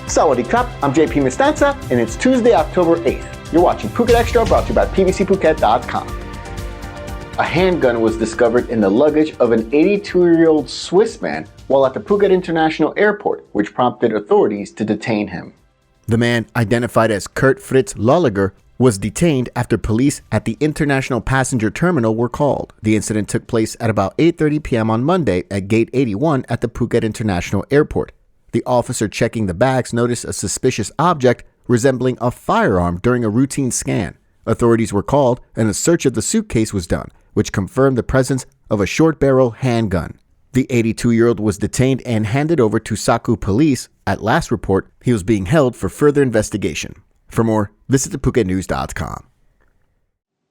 Sawadee krap, I'm JP Mestanza, and it's Tuesday, October 8th. You're watching Phuket Extra, brought to you by PVCPhuket.com. A handgun was discovered in the luggage of an 82-year-old Swiss man while at the Phuket International Airport, which prompted authorities to detain him. The man, identified as Kurt Fritz Lolliger, was detained after police at the International Passenger Terminal were called. The incident took place at about 8:30 p.m. on Monday at Gate 81 at the Phuket International Airport. The officer checking the bags noticed a suspicious object resembling a firearm during a routine scan. Authorities were called and a search of the suitcase was done, which confirmed the presence of a short-barrel handgun. The 82-year-old was detained and handed over to Saku police. At last report, he was being held for further investigation. For more, visit thephuket.news.com.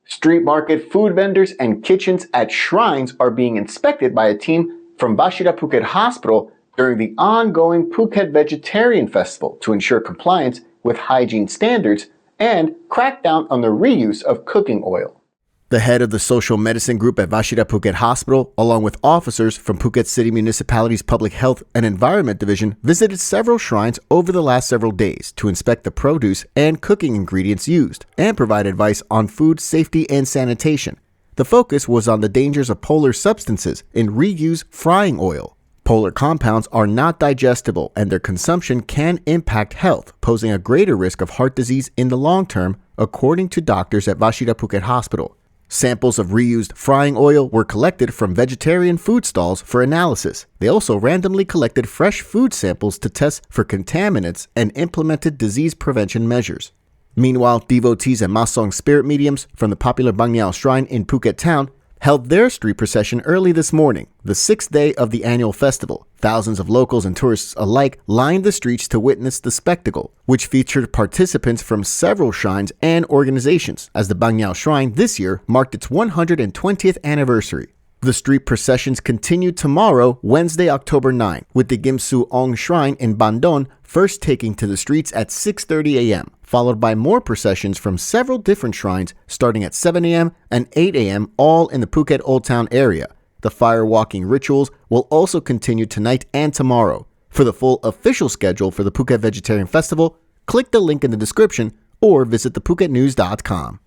Street market food vendors and kitchens at shrines are being inspected by a team from Vachira Phuket Hospital during the ongoing Phuket Vegetarian Festival to ensure compliance with hygiene standards and crack down on the reuse of cooking oil. The head of the social medicine group at Vachira Phuket Hospital, along with officers from Phuket City Municipality's Public Health and Environment Division, visited several shrines over the last several days to inspect the produce and cooking ingredients used and provide advice on food safety and sanitation. The focus was on the dangers of polar substances in reused frying oil. Polar compounds are not digestible and their consumption can impact health, posing a greater risk of heart disease in the long term, according to doctors at Vachira Phuket Hospital. Samples of reused frying oil were collected from vegetarian food stalls for analysis. They also randomly collected fresh food samples to test for contaminants and implemented disease prevention measures. Meanwhile, devotees and Masong spirit mediums from the popular Bang Niao Shrine in Phuket Town held their street procession early this morning, the sixth day of the annual festival. Thousands of locals and tourists alike lined the streets to witness the spectacle, which featured participants from several shrines and organizations, as the Bang Niao Shrine this year marked its 120th anniversary. The street processions continue tomorrow, Wednesday, October 9, with the Gimsu Ong Shrine in Bandon first taking to the streets at 6:30 a.m., followed by more processions from several different shrines starting at 7 a.m. and 8 a.m., all in the Phuket Old Town area. The fire walking rituals will also continue tonight and tomorrow. For the full official schedule for the Phuket Vegetarian Festival, click the link in the description or visit thephuket.news.com.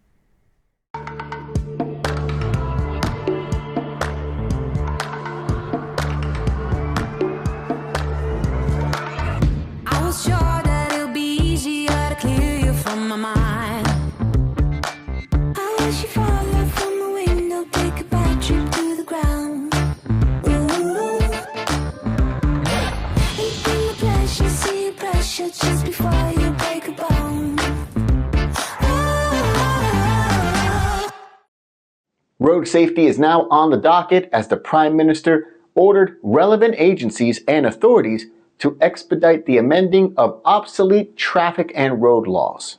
Just before you break a bone. Road safety is now on the docket as the Prime Minister ordered relevant agencies and authorities to expedite the amending of obsolete traffic and road laws.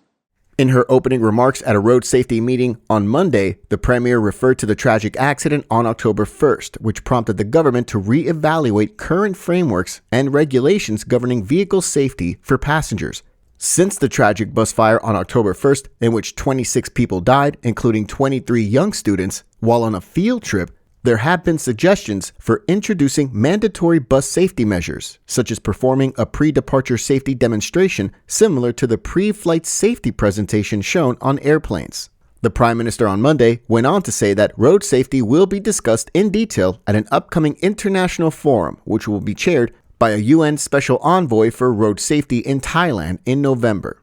In her opening remarks at a road safety meeting on Monday, the Premier referred to the tragic accident on October 1st, which prompted the government to re-evaluate current frameworks and regulations governing vehicle safety for passengers. Since the tragic bus fire on October 1st, in which 26 people died, including 23 young students, while on a field trip, there have been suggestions for introducing mandatory bus safety measures, such as performing a pre-departure safety demonstration similar to the pre-flight safety presentation shown on airplanes. The Prime Minister on Monday went on to say that road safety will be discussed in detail at an upcoming international forum, which will be chaired by a UN Special Envoy for Road Safety in Thailand in November.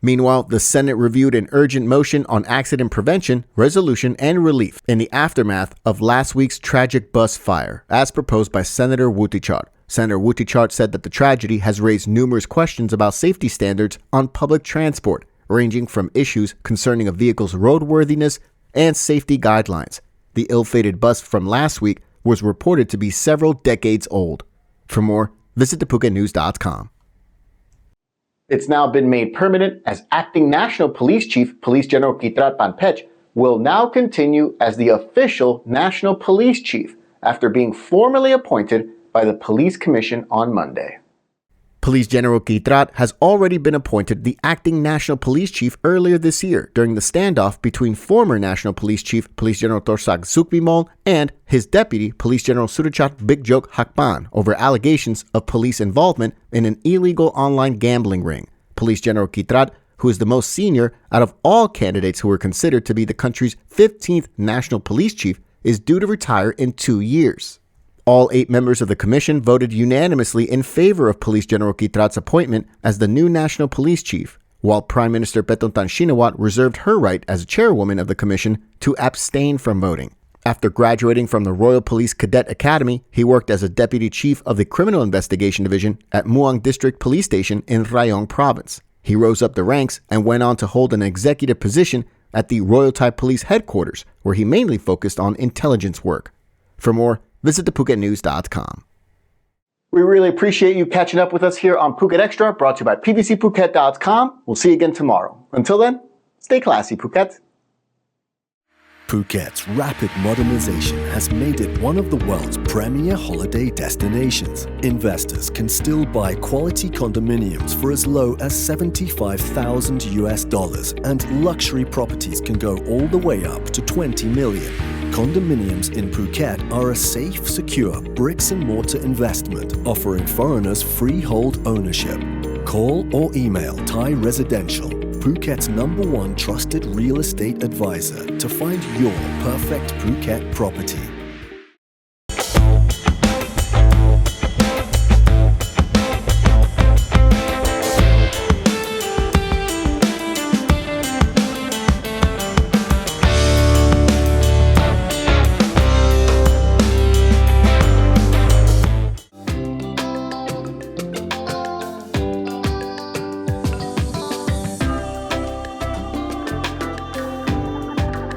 Meanwhile, the Senate reviewed an urgent motion on accident prevention, resolution, and relief in the aftermath of last week's tragic bus fire, as proposed by Senator Buttigieg. Senator Buttigieg said that the tragedy has raised numerous questions about safety standards on public transport, ranging from issues concerning a vehicle's roadworthiness and safety guidelines. The ill-fated bus from last week was reported to be several decades old. For more, visit thephuket.news.com. It's now been made permanent as Acting National Police Chief Police General Kitrat will now continue as the official National Police Chief after being formally appointed by the Police Commission on Monday. Police General Kitrat has already been appointed the acting National Police Chief earlier this year during the standoff between former National Police Chief Police General Torsak Sukbimol and his deputy Police General Surachat Bigjok Hakpan over allegations of police involvement in an illegal online gambling ring. Police General Kitrat, who is the most senior out of all candidates who were considered to be the country's 15th National Police Chief, is due to retire in 2 years. All 8 members of the commission voted unanimously in favor of Police General Kitrat's appointment as the new National Police Chief, while Prime Minister Petongtan Shinawat reserved her right as chairwoman of the commission to abstain from voting. After graduating from the Royal Police Cadet Academy, he worked as a deputy chief of the Criminal Investigation Division at Muang District Police Station in Rayong Province. He rose up the ranks and went on to hold an executive position at the Royal Thai Police Headquarters, where he mainly focused on intelligence work. For more, visit thephuket.news.com. We really appreciate you catching up with us here on Phuket Extra, brought to you by pvcphuket.com. We'll see you again tomorrow. Until then, stay classy, Phuket. Phuket's rapid modernization has made it one of the world's premier holiday destinations. Investors can still buy quality condominiums for as low as $75,000 and luxury properties can go all the way up to 20 million. Condominiums in Phuket are a safe, secure bricks-and-mortar investment offering foreigners freehold ownership. Call or email Thai Residential, Phuket's #1 trusted real estate advisor, to find your perfect Phuket property.